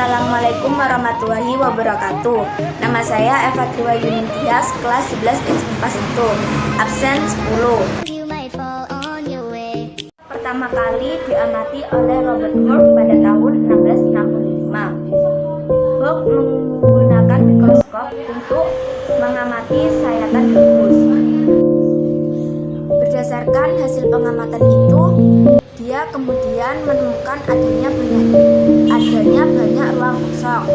Assalamualaikum warahmatullahi wabarakatuh. Nama saya Eva Triwa Yunintias, kelas 11 IPA 1, absen 10. Pertama kali diamati oleh Robert Hooke pada tahun 1665. Hooke menggunakan mikroskop untuk mengamati sayatan gabus. Berdasarkan hasil pengamatan itu, dia kemudian menemukan adanya banyak ruang kosong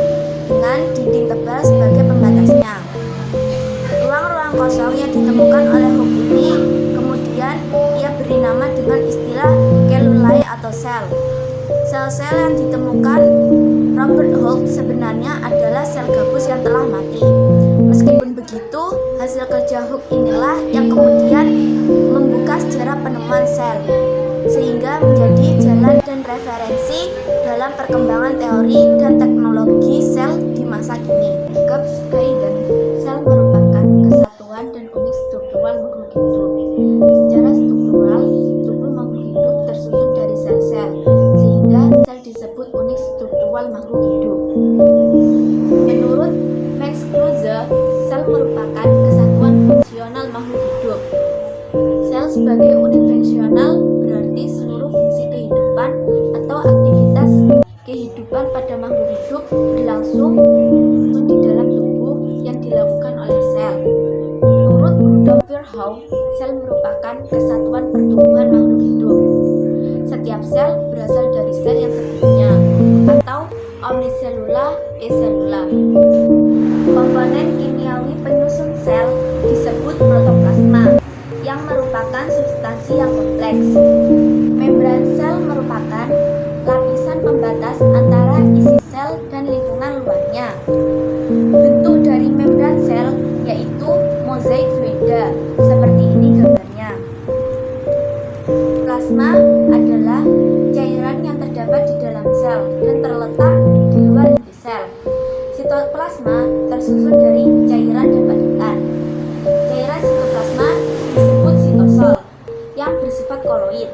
dengan dinding tebal sebagai pembatasnya. Ruang-ruang kosong yang ditemukan oleh Hooke ini kemudian ia beri nama dengan istilah cellulae atau sel. Sel-sel yang ditemukan Robert Hooke sebenarnya adalah sel gabus yang telah mati. Meskipun begitu, hasil kerja Hooke inilah yang kemudian membuka sejarah penemuan sel, sehingga menjadi jalan dan referensi dalam perkembangan teori dan teknologi sel di masa kini. Gibbs dan sel merupakan kesatuan dan unik struktural makhluk hidup. Secara struktural, tubuh makhluk hidup tersusun dari sel-sel, sehingga sel disebut unik struktural makhluk hidup. Menurut Max Kruse, sel merupakan kesatuan fungsional makhluk hidup. Sel sebagai unit fungsional berarti seluruh fungsi kehidupan atau aktivitas kehidupan pada makhluk hidup berlangsung di dalam tubuh yang dilakukan oleh sel. Menurut Rudolf Virchow, sel merupakan kesatuan pertumbuhan makhluk hidup. Setiap sel berasal dari sel yang sebelumnya, atau omniselula eselula. Komponen kimiawi penyusun sel disebut protoplasma, yang merupakan substansi yang kompleks. Membran sel merupakan lapisan pembatas antara isi sel dan lingkungan luarnya. Bentuk dari membran sel yaitu mozaik fluida, seperti ini gambarnya. Plasma adalah cairan yang terdapat di dalam sel dan terletak di luar inti sel. Sitoplasma tersusun dari cairan dan padatan. Cairan sitoplasma disebut sitosol yang bersifat koloid,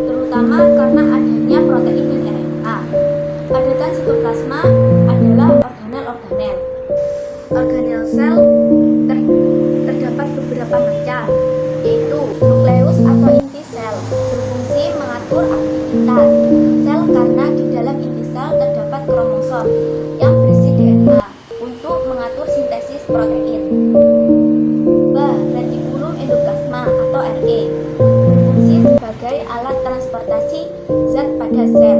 terutama karena adanya protein dan RNA. Padatan sitoplasma adalah organel-organel. Organel sel terdapat beberapa macam, yaitu nukleus atau inti sel, berfungsi mengatur aktivitas sel karena di dalam inti sel terdapat kromosom yang berisi DNA untuk mengatur sintesis protein. Retikulum endoplasma atau RE berfungsi sebagai alat transportasi zat pada sel.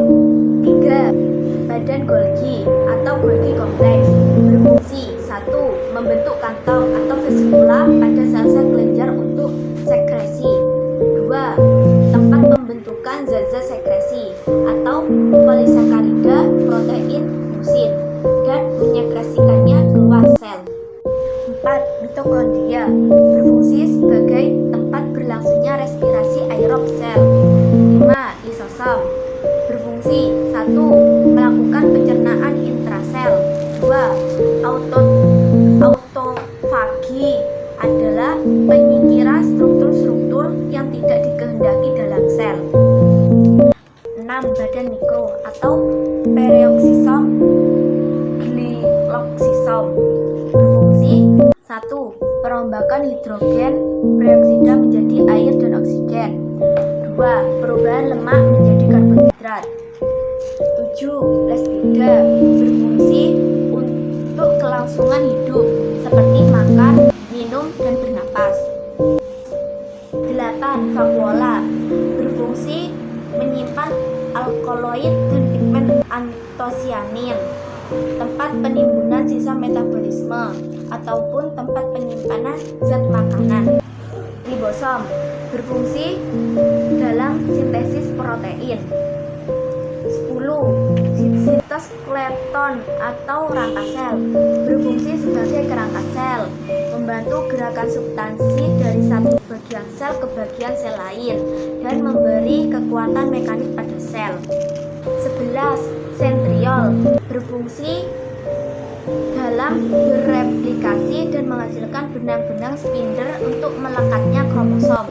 3. Badan Golgi atau Golgi kompleks berfungsi 1. Membentuk kantong atau vesikula pada sel-sel kelenjar untuk sekresi. 2. Tempat pembentukan zat-zat sekresi atau polisakarida protein musin dan menyekresikannya keluar sel. 4. Mitokondria berfungsi sebagai tempat berlangsungnya respirasi aerob sel. 5. Lisosom berfungsi 1. Melakukan pencernaan intrasel. 2. Autofagi adalah penyingkiran struktur-struktur yang tidak dikehendaki dalam sel. 6. Badan mikro atau pereoksisom gliloksisom berfungsi 1. Perombakan hidrogen peroksida menjadi air dan oksigen. 2. Perubahan lemak menjadi karbohidrat. 7. Lespida berfungsi untuk kelangsungan hidup seperti makan, minum, dan bernapas. 8. Vakuola berfungsi menyimpan alkaloid dan pigmen antosianin, tempat penimbunan sisa metabolisme ataupun tempat penyimpanan zat makanan. Ribosom berfungsi dalam sintesis protein. 10. Sitoskeleton atau rangka sel berfungsi sebagai kerangka sel, membantu gerakan substansi dari satu bagian sel ke bagian sel lain dan memberi kekuatan mekanik pada sel. 11. Sentriol berfungsi dalam bereplikasi dan menghasilkan benang-benang spindle untuk melekatnya kromosom.